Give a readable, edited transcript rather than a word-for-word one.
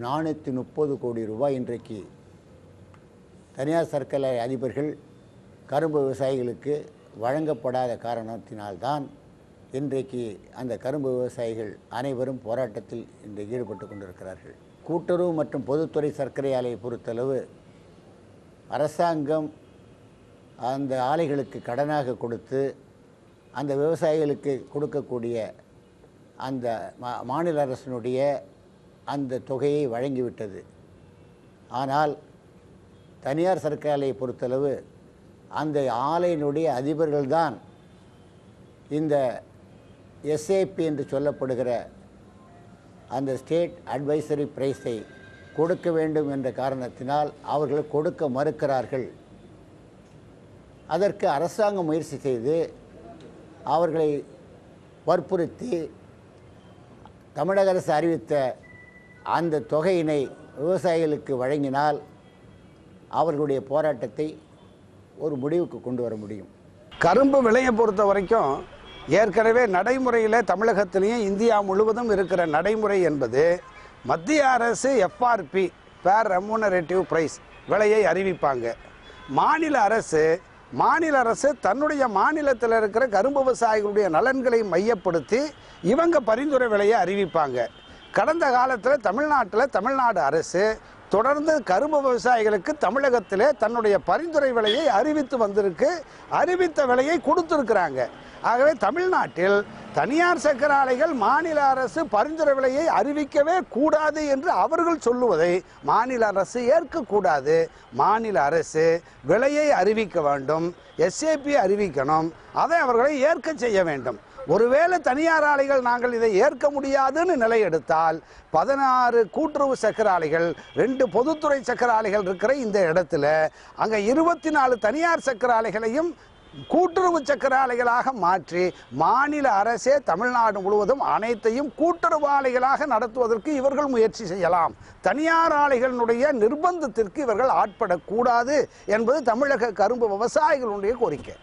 430 கோடி ரூபாய் இன்றைக்கு தனியார் சர்க்கரை அதிபர்கள் கரும்பு விவசாயிகளுக்கு வழங்கப்படாத காரணத்தினால்தான் இன்றைக்கு அந்த கரும்பு விவசாயிகள் அனைவரும் போராட்டத்தில் இன்று ஈடுபட்டு கொண்டிருக்கிறார்கள். கூட்டுறவு மற்றும் பொதுத்துறை சர்க்கரை ஆலையை பொறுத்தளவு அரசாங்கம் அந்த ஆலைகளுக்கு கடனாக கொடுத்து அந்த விவசாயிகளுக்கு கொடுக்கக்கூடிய அந்த மாநில அரசினுடைய அந்த தொகையை வழங்கிவிட்டது. ஆனால் தனியார் சர்க்கரை ஆலையை பொறுத்தளவு அந்த ஆலையினுடைய அதிபர்கள்தான் இந்த எஸ்ஏபி என்று சொல்லப்படுகிற அந்த ஸ்டேட் அட்வைசரி பிரைஸை கொடுக்க வேண்டும் என்ற காரணத்தினால் அவர்கள் கொடுக்க மறுக்கிறார்கள். அதற்கு அரசாங்கம் முயற்சி செய்து அவர்களை வற்புறுத்தி தமிழக அரசு அறிவித்த அந்த தொகையினை விவசாயிகளுக்கு வழங்கினால் அவர்களுடைய போராட்டத்தை ஒரு முடிவுக்கு கொண்டு வர முடியும். கரும்பு விலையை பொறுத்த வரைக்கும் ஏற்கனவே நடைமுறையில் தமிழகத்திலேயும் இந்தியா முழுவதும் இருக்கிற நடைமுறை என்பது மத்திய அரசு எஃப்ஆர்பி ஃபேர் ரெமுனரேட்டிவ் பிரைஸ் விலையை அறிவிப்பாங்க. மாநில அரசு தன்னுடைய மாநிலத்தில் இருக்கிற கரும்பு விவசாயிகளுடைய நலன்களை மையப்படுத்தி இவங்க பரிந்துரை விலையை அறிவிப்பாங்க. கடந்த காலத்தில் தமிழ்நாடு அரசு தொடர்ந்து கரும்பு விவசாயிகளுக்கு தமிழகத்திலே தன்னுடைய பரிந்துரை விலையை அறிவித்து வந்திருக்கு. அறிவித்த விலையை கொடுத்திருக்கிறாங்க. ஆகவே தமிழ்நாட்டில் தனியார் சர்க்கரை ஆலைகள் மாநில அரசு பரிந்துரை விலையை அறிவிக்கவே கூடாது என்று அவர்கள் சொல்லுவதை மாநில அரசு ஏற்கக்கூடாது. மாநில அரசு விலையை அறிவிக்க வேண்டும், எஸ்ஏபி அறிவிக்கணும், அதை அவர்களை ஏற்க செய்ய வேண்டும். ஒருவேளை தனியார் ஆலைகள் நாங்கள் இதை ஏற்க முடியாதுன்னு நிலை எடுத்தால் 16 கூட்டுறவு சர்க்கரை ஆலைகள் 2 பொதுத்துறை சர்க்கரை ஆலைகள் இருக்கிற இந்த இடத்துல அங்கே 24 தனியார் சர்க்கரை ஆலைகளையும் கூட்டுறவு சர்க்கரை ஆலைகளாக மாற்றி மாநில அரசே தமிழ்நாடு முழுவதும் அனைத்தையும் கூட்டுறவு ஆலைகளாக நடத்துவதற்கு இவர்கள் முயற்சி செய்யலாம். தனியார் ஆலைகளுடைய நிர்பந்தத்திற்கு இவர்கள் ஆட்படக்கூடாது என்பது தமிழக கரும்பு விவசாயிகளுடைய கோரிக்கை.